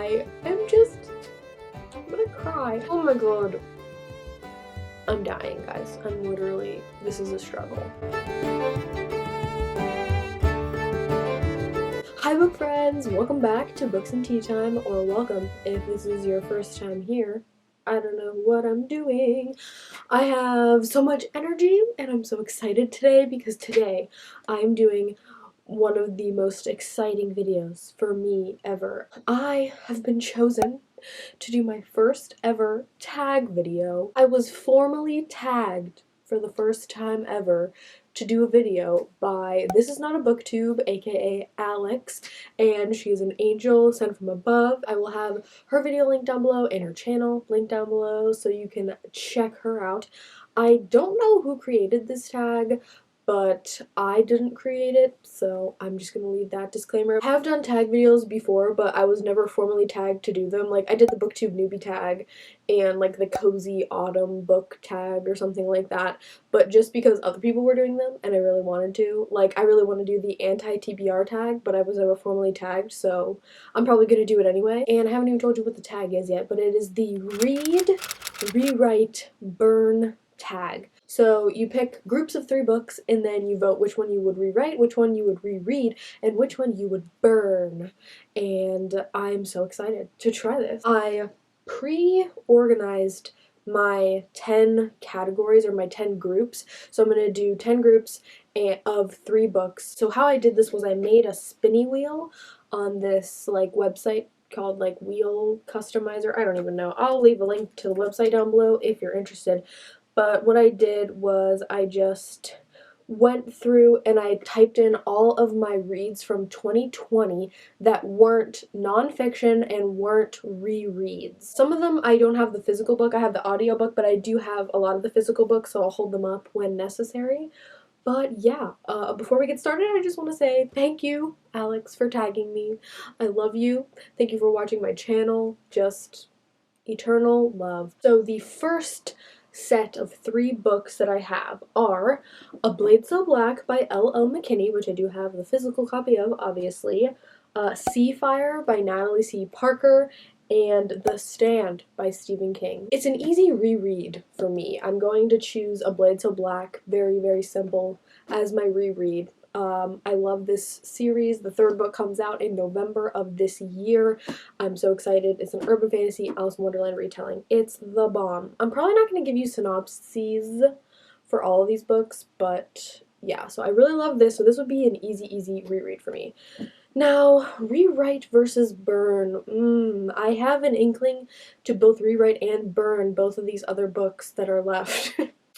I'm gonna cry. Oh my god. I'm dying, guys. This is a struggle. Hi book friends! Welcome back to Books and Tea Time, or welcome if this is your first time here. I don't know what I'm doing. I have so much energy and I'm so excited today because today I'm doing one of the most exciting videos for me ever. I have been chosen to do my first ever tag video. I was formally tagged for the first time ever to do a video by This Is Not a Booktube, aka Alex, and she is an angel sent from above. I will have her video linked down below and her channel linked down below so you can check her out. I don't know who created this tag, but I didn't create it, so I'm just gonna leave that disclaimer. I have done tag videos before, but I was never formally tagged to do them. Like, I did the Booktube newbie tag and like the cozy autumn book tag or something like that, but just because other people were doing them and I really wanted to. Like, I really want to do the anti-TBR tag, but I was never formally tagged, so I'm probably gonna do it anyway. And I haven't even told you what the tag is yet, but it is the Read, Rewrite, Burn tag. So you pick groups of 3 books and then you vote which one you would rewrite, which one you would reread, and which one you would burn. And I'm so excited to try this. I pre-organized my 10 categories or my 10 groups. So I'm going to do 10 groups of 3 books. So how I did this was I made a spinny wheel on this like website called like Wheel Customizer. I don't even know. I'll leave a link to the website down below if you're interested. But what I did was I just went through and I typed in all of my reads from 2020 that weren't nonfiction and weren't rereads. Some of them I don't have the physical book, I have the audiobook, but I do have a lot of the physical books, so I'll hold them up when necessary. But yeah, before we get started, I just want to say thank you, Alex, for tagging me. I love you. Thank you for watching my channel. Just eternal love. So the first set of 3 books that I have are A Blade So Black by L.O. McKinney, which I do have the physical copy of, obviously, Seafire by Natalie C. Parker, and The Stand by Stephen King. It's an easy reread for me. I'm going to choose A Blade So Black, very, very simple, as my reread. I love this series. The 3rd book comes out in November of this year. I'm so excited. It's an urban fantasy Alice in Wonderland retelling. It's the bomb. I'm probably not going to give you synopses for all of these books, but yeah, so I really love this, so this would be an easy reread for me. Now, rewrite versus burn. I have an inkling to both rewrite and burn both of these other books that are left.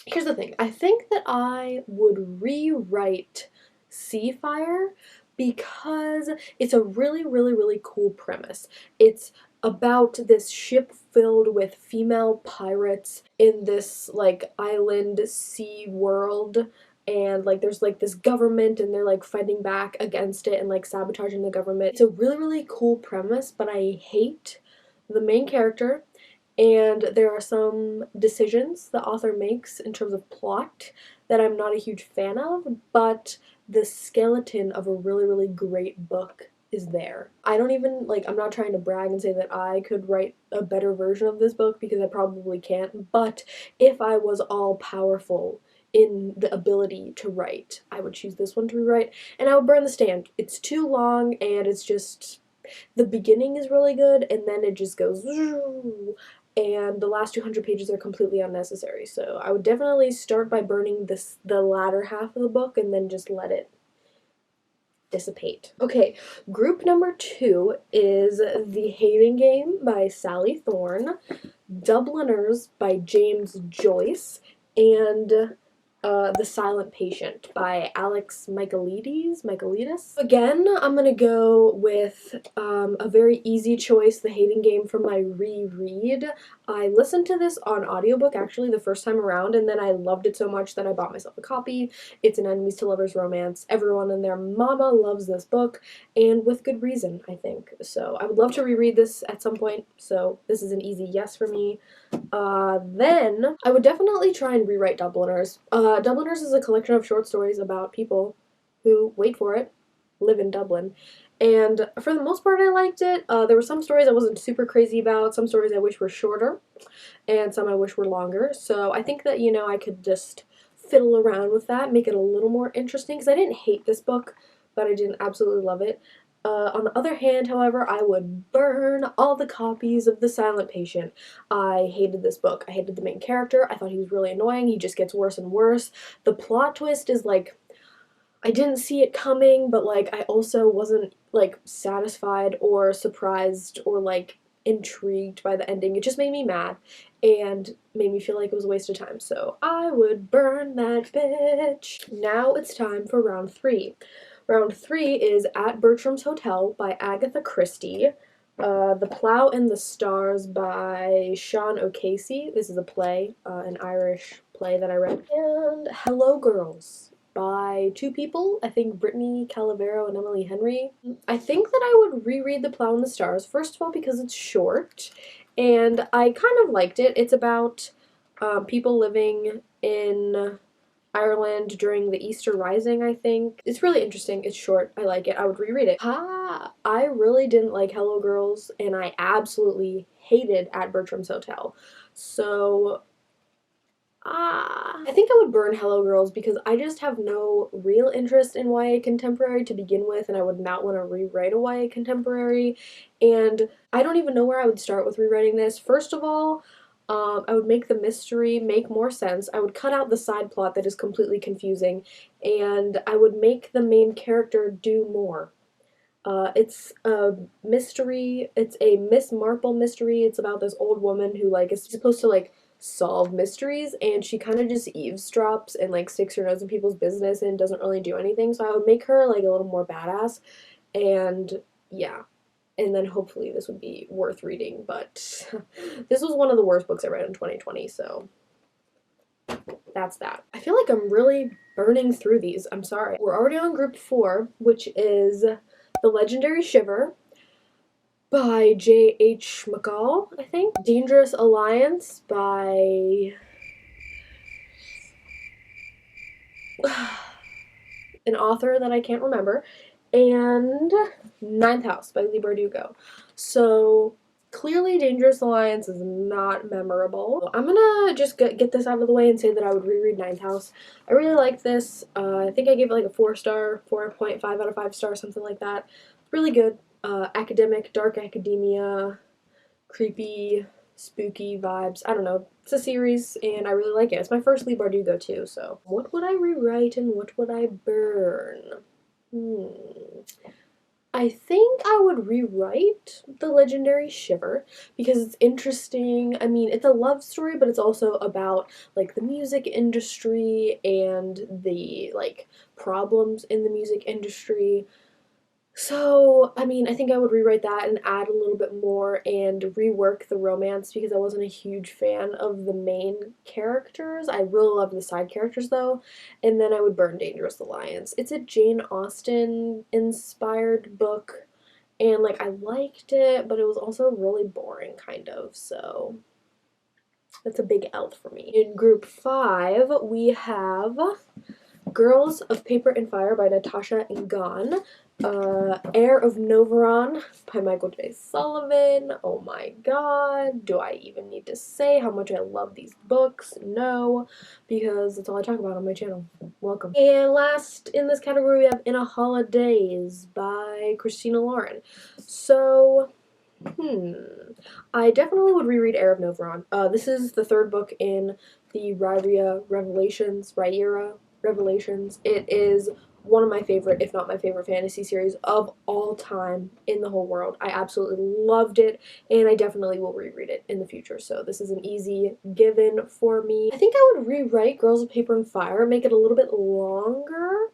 Here's the thing. I think that I would rewrite Seafire because it's a really cool premise. It's about this ship filled with female pirates in this like island sea world, and like there's like this government and they're like fighting back against it and like sabotaging the government. It's a really cool premise, but I hate the main character. And there are some decisions the author makes in terms of plot that I'm not a huge fan of, but the skeleton of a really great book is there. I don't even, like, I'm not trying to brag and say that I could write a better version of this book because I probably can't, but if I was all powerful in the ability to write, I would choose this one to rewrite, and I would burn The Stand. It's too long and it's just, the beginning is really good and then it just goes and the last 200 pages are completely unnecessary. So I would definitely start by burning the latter half of the book and then just let it dissipate. Okay, group number 2 is The Hating Game by Sally Thorne, Dubliners by James Joyce, and The Silent Patient by Alex Michaelides. Again, I'm gonna go with a very easy choice, The Hating Game, for my reread. I listened to this on audiobook actually the first time around, and then I loved it so much that I bought myself a copy. It's an enemies to lovers romance. Everyone and their mama loves this book, and with good reason, I think. So I would love to reread this at some point, so this is an easy yes for me. Then I would definitely try and rewrite Dubliners. Dubliners is a collection of short stories about people who, wait for it, live in Dublin. And for the most part, I liked it. There were some stories I wasn't super crazy about, some stories I wish were shorter, and some I wish were longer. So I think that, I could just fiddle around with that, make it a little more interesting, because I didn't hate this book, but I didn't absolutely love it. On the other hand, however, I would burn all the copies of The Silent Patient. I hated this book. I hated the main character. I thought he was really annoying. He just gets worse and worse. The plot twist is like, I didn't see it coming, but like I also wasn't like satisfied or surprised or like intrigued by the ending. It just made me mad and made me feel like it was a waste of time. So I would burn that bitch. Now it's time for round 3. Round 3 is At Bertram's Hotel by Agatha Christie. The Plough and the Stars by Sean O'Casey. This is a play, an Irish play that I read. And Hello Girls by two people, I think Brittany Calavero and Emily Henry. I think that I would reread The Plough and the Stars, first of all because it's short, and I kind of liked it. It's about people living in Ireland during the Easter Rising, I think. It's really interesting. It's short. I like it. I would reread it. I really didn't like Hello Girls, and I absolutely hated At Bertram's Hotel. So I think I would burn Hello Girls because I just have no real interest in YA contemporary to begin with, and I would not want to rewrite a YA contemporary, and I don't even know where I would start with rewriting this. First of all, I would make the mystery make more sense. I would cut out the side plot that is completely confusing, and I would make the main character do more. It's a mystery. It's a Miss Marple mystery. It's about this old woman who like is supposed to like solve mysteries, and she kind of just eavesdrops and like sticks her nose in people's business and doesn't really do anything. So I would make her like a little more badass, and yeah. And then hopefully this would be worth reading, but this was one of the worst books I read in 2020, so that's that. I feel like I'm really burning through these. I'm sorry. We're already on group 4, which is The Legendary Shiver by J.H. McCall, I think. Dangerous Alliance by an author that I can't remember. And Ninth House by Leigh Bardugo. So clearly Dangerous Alliance is not memorable. I'm gonna just get this out of the way and say that I would reread Ninth House. I really liked this. I think I gave it like a 4-star, 4.5 out of 5 stars, something like that. Really good. Academic, dark academia, creepy, spooky vibes. I don't know. It's a series and I really like it. It's my first Leigh Bardugo too, so. What would I rewrite and what would I burn? I think I would rewrite The Legendary Shiver because it's interesting. I mean, it's a love story, but it's also about like the music industry and the like problems in the music industry. So, I mean, I think I would rewrite that and add a little bit more and rework the romance because I wasn't a huge fan of the main characters. I really loved the side characters though, and then I would burn Dangerous Alliance. It's a Jane Austen inspired book, and like I liked it, but it was also really boring kind of, so that's a big L for me. In group 5, we have Girls of Paper and Fire by Natasha Ngan. Heir of Noveron by Michael J. Sullivan. Oh my god, do I even need to say how much I love these books? No, because that's all I talk about on my channel. Welcome. And last in this category we have In a Holidays by Christina Lauren. So, I definitely would reread Heir of Noveron. This is the 3rd book in the Rhaenyra Revelations. It is one of my favorite, if not my favorite, fantasy series of all time in the whole world. I absolutely loved it, and I definitely will reread it in the future, so this is an easy given for me. I think I would rewrite Girls of Paper and Fire, make it a little bit longer,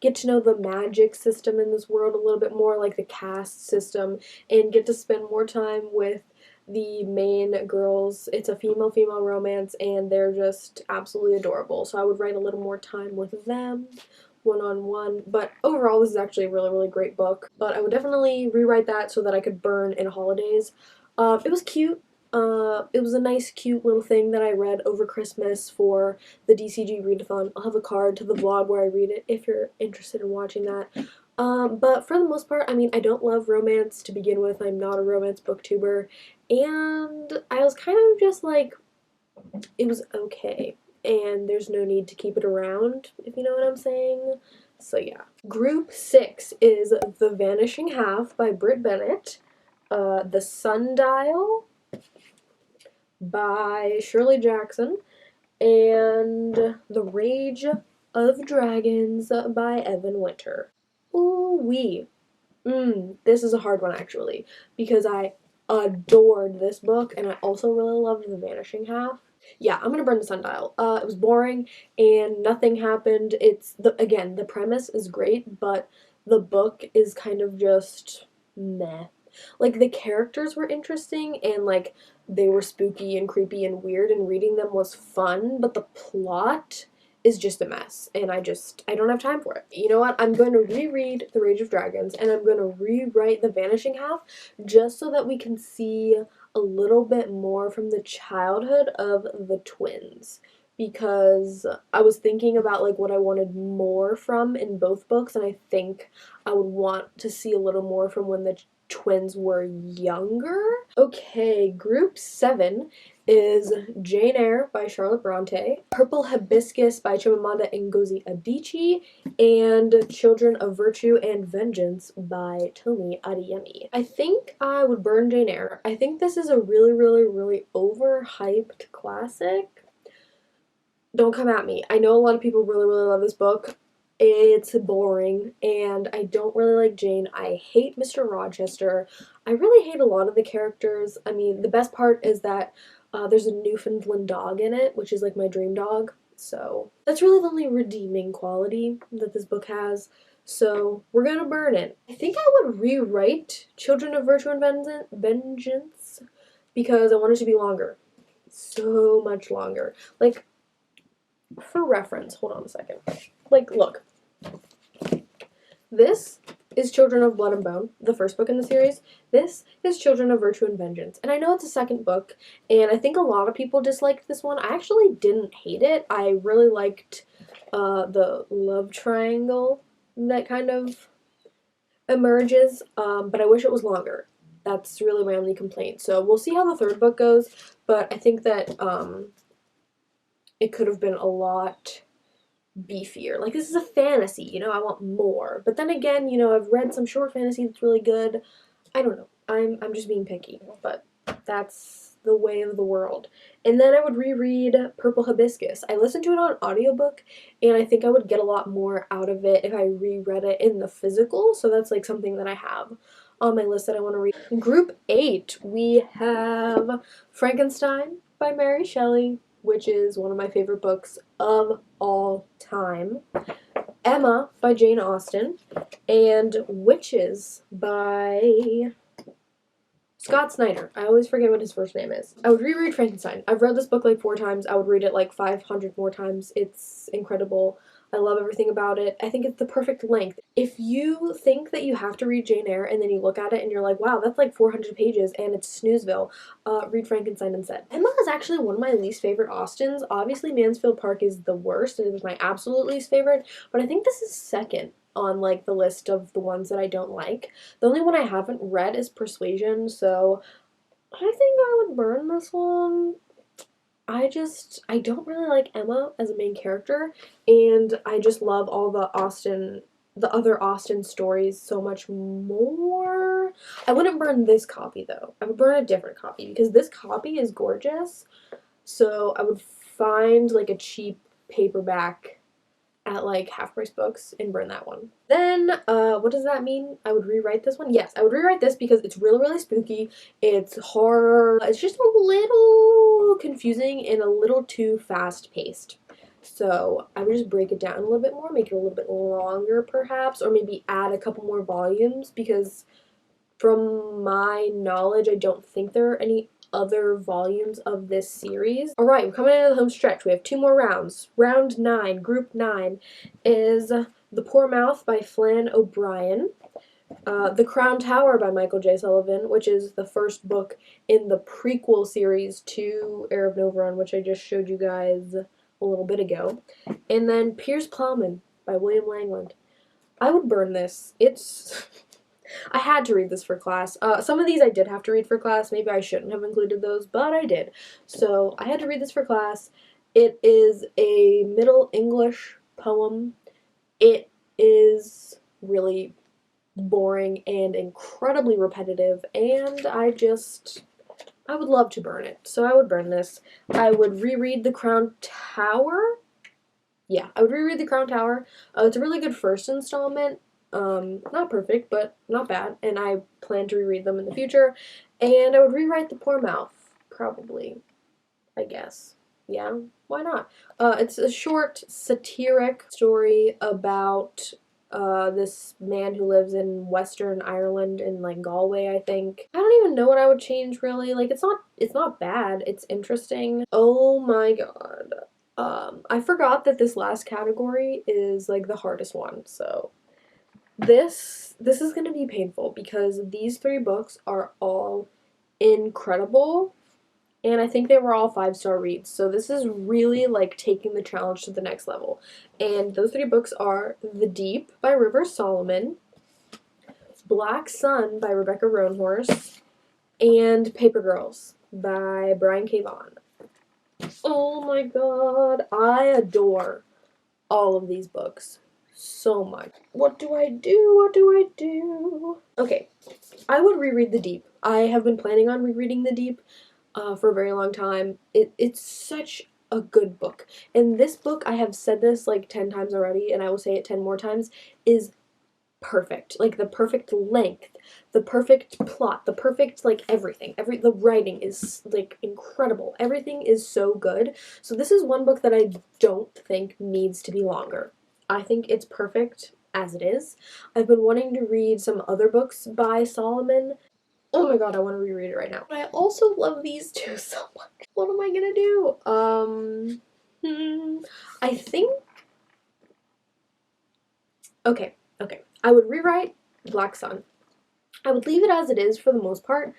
get to know the magic system in this world a little bit more, like the caste system, and get to spend more time with the main girls. It's a female-female romance, and they're just absolutely adorable, so I would write a little more time with them one-on-one, but overall this is actually a really, really great book. But I would definitely rewrite that so that I could burn In Holidays. It was cute. It was a nice, cute little thing that I read over Christmas for the DCG readathon. I'll have a card to the vlog where I read it if you're interested in watching that. But for the most part, I mean, I don't love romance to begin with. I'm not a romance booktuber. And I was kind of just like, it was okay. And there's no need to keep it around, if you know what I'm saying. So yeah. Group 6 is The Vanishing Half by Britt Bennett. The Sundial by Shirley Jackson. And The Rage of Dragons by Evan Winter. Ooh wee. This is a hard one actually, because I adored this book and I also really loved The Vanishing Half. Yeah, I'm gonna burn the sundial. It was boring and nothing happened. Again, the premise is great, but the book is kind of just meh. Like the characters were interesting and like they were spooky and creepy and weird and reading them was fun, but the plot is just a mess and I don't have time for it. You know what? I'm going to reread The Rage of Dragons and I'm going to rewrite The Vanishing Half just so that we can see a little bit more from the childhood of the twins, because I was thinking about like what I wanted more from in both books, and I think I would want to see a little more from when the twins were younger. Okay, group 7 is Jane Eyre by Charlotte Bronte, Purple Hibiscus by Chimamanda Ngozi Adichie, and Children of Virtue and Vengeance by Tomi Adeyemi. I think I would burn Jane Eyre. I think this is a really, really, really overhyped classic. Don't come at me. I know a lot of people really, really love this book. It's boring, and I don't really like Jane. I hate Mr. Rochester. I really hate a lot of the characters. I mean, the best part is that there's a Newfoundland dog in it, which is like my dream dog. So that's really the only redeeming quality that this book has. So we're gonna burn it. I think I would rewrite Children of Virtue and Vengeance because I want it to be longer. So much longer. Like, for reference, hold on a second. Like, look. This is Children of Blood and Bone, the first book in the series. This is Children of Virtue and Vengeance. And I know it's a second book, and I think a lot of people disliked this one. I actually didn't hate it. I really liked the love triangle that kind of emerges, but I wish it was longer. That's really my only complaint. So we'll see how the third book goes, but I think that it could have been a lot beefier. Like, this is a fantasy, you know, I want more. But then again, you know, I've read some short fantasy that's really good. I don't know. I'm just being picky, but that's the way of the world. And then I would reread Purple Hibiscus. I listened to it on audiobook, and I think I would get a lot more out of it if I reread it in the physical, so that's like something that I have on my list that I want to read. Group 8, we have Frankenstein by Mary Shelley, which is one of my favorite books of all time, Emma by Jane Austen, and Witches by Scott Snyder. I always forget what his first name is. I would reread Frankenstein. I've read this book like 4 times. I would read it like 500 more times. It's incredible. I love everything about it. I think it's the perfect length. If you think that you have to read Jane Eyre and then you look at it and you're like, wow, that's like 400 pages and it's Snoozeville, read Frankenstein instead. Emma is actually one of my least favorite Austens. Obviously, Mansfield Park is the worst and it is my absolute least favorite, but I think this is second on like the list of the ones that I don't like. The only one I haven't read is Persuasion, so I think I would burn this one. I don't really like Emma as a main character, and I just love all the other Austen stories so much more. I wouldn't burn this copy though. I would burn a different copy because this copy is gorgeous. So I would find like a cheap paperback at like Half Price Books and burn that one. Then, what does that mean? I would rewrite this one? Yes, I would rewrite this because it's really, really spooky. It's horror. It's just a little confusing and a little too fast-paced. So I would just break it down a little bit more, make it a little bit longer perhaps, or maybe add a couple more volumes because from my knowledge, I don't think there are any other volumes of this series. Alright, we're coming into the home stretch. We have 2 more rounds. Round 9, Group 9, is The Poor Mouth by Flann O'Brien, The Crown Tower by Michael J. Sullivan, which is the first book in the prequel series to Heir of Novaron, which I just showed you guys a little bit ago, and then Piers Plowman by William Langland. I would burn this. It's I had to read this for class. Some of these I did have to read for class. Maybe I shouldn't have included those, but I did. So I had to read this for class. It is a Middle English poem. It is really boring and incredibly repetitive, and I would love to burn it. So I would burn this. I would reread The Crown Tower. Yeah, I would reread The Crown Tower. It's a really good first installment. Not perfect, but not bad, and I plan to reread them in the future. And I would rewrite The Poor Mouth, probably, I guess. Yeah, why not? It's a short, satiric story about this man who lives in Western Ireland in like Galway, I think. I don't even know what I would change really. Like it's not bad. It's interesting. Oh my god. I forgot that this last category is like the hardest one. So this is gonna be painful because these three books are all incredible. And I think they were all 5-star reads. So this is really like taking the challenge to the next level. And those three books are The Deep by River Solomon, Black Sun by Rebecca Roanhorse, and Paper Girls by Brian K. Vaughan. Oh my god, I adore all of these books so much. What do I do? What do I do? Okay, I would reread The Deep. I have been planning on rereading The Deep for a very long time. It's such a good book. And this book, I have said this like 10 times already, and I will say it 10 more times, is perfect. Like the perfect length, the perfect plot, the perfect like everything. The writing is like incredible. Everything is so good. So this is one book that I don't think needs to be longer. I think it's perfect as it is. I've been wanting to read some other books by Solomon. Oh my god, I want to reread it right now. But I also love these two so much. What am I gonna do? I think... Okay. I would rewrite Black Sun. I would leave it as it is for the most part,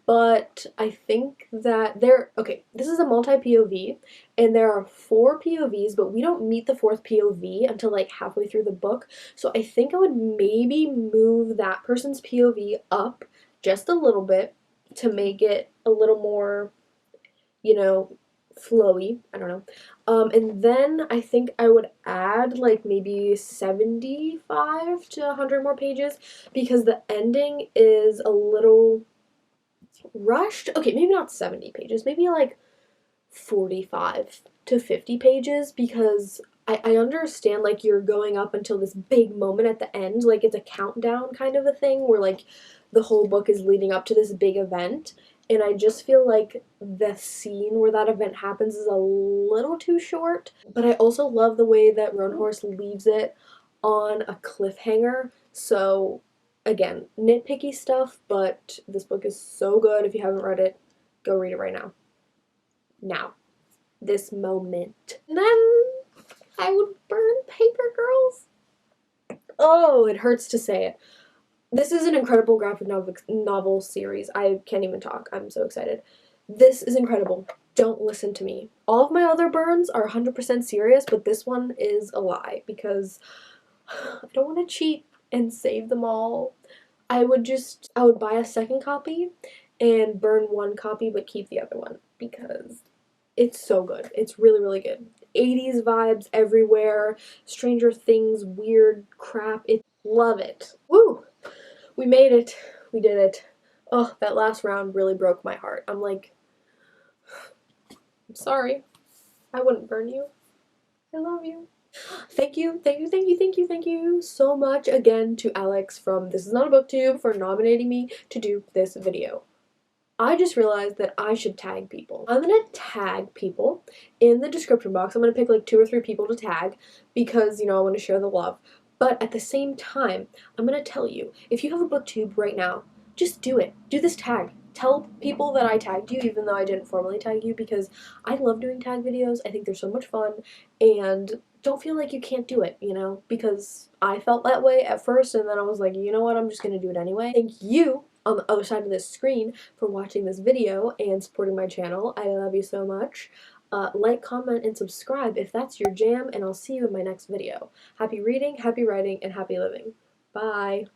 but I think that this is a multi-POV, and there are 4 POVs, but we don't meet the 4th POV until like halfway through the book, so I think I would maybe move that person's POV up just a little bit to make it a little more, you know, flowy. I don't know. And then I think I would add like maybe 75 to 100 more pages because the ending is a little rushed. Okay, maybe not 70 pages, maybe like 45 to 50 pages because I understand like you're going up until this big moment at the end, like it's a countdown kind of a thing where like the whole book is leading up to this big event, and I just feel like the scene where that event happens is a little too short, but I also love the way that Roanhorse leaves it on a cliffhanger. So again, nitpicky stuff, but this book is so good. If you haven't read it, go read it right now. Now. This moment. And then I would burn Paper Girls. Oh, it hurts to say it. This is an incredible graphic novel series. I can't even talk. I'm so excited. This is incredible. Don't listen to me. All of my other burns are 100% serious, but this one is a lie because I don't want to cheat and save them all. I would buy a second copy and burn one copy but keep the other one because it's so good. It's really, really good. 80s vibes everywhere. Stranger Things, weird crap. Love it. Woo! We made it. We did it. Oh, that last round really broke my heart. I'm like, I'm sorry. I wouldn't burn you. I love you. Thank you so much again to Alex from This Is Not a Booktube for nominating me to do this video. I just realized that I should tag people. I'm gonna tag people in the description box. I'm gonna pick like 2 or 3 people to tag because, you know, I want to share the love. But at the same time, I'm gonna tell you, if you have a booktube right now, just do it. Do this tag. Tell people that I tagged you even though I didn't formally tag you because I love doing tag videos. I think they're so much fun, and don't feel like you can't do it, you know, because I felt that way at first and then I was like, you know what, I'm just gonna do it anyway. Thank you on the other side of this screen for watching this video and supporting my channel. I love you so much. Like, comment, and subscribe if that's your jam, and I'll see you in my next video. Happy reading, happy writing, and happy living. Bye!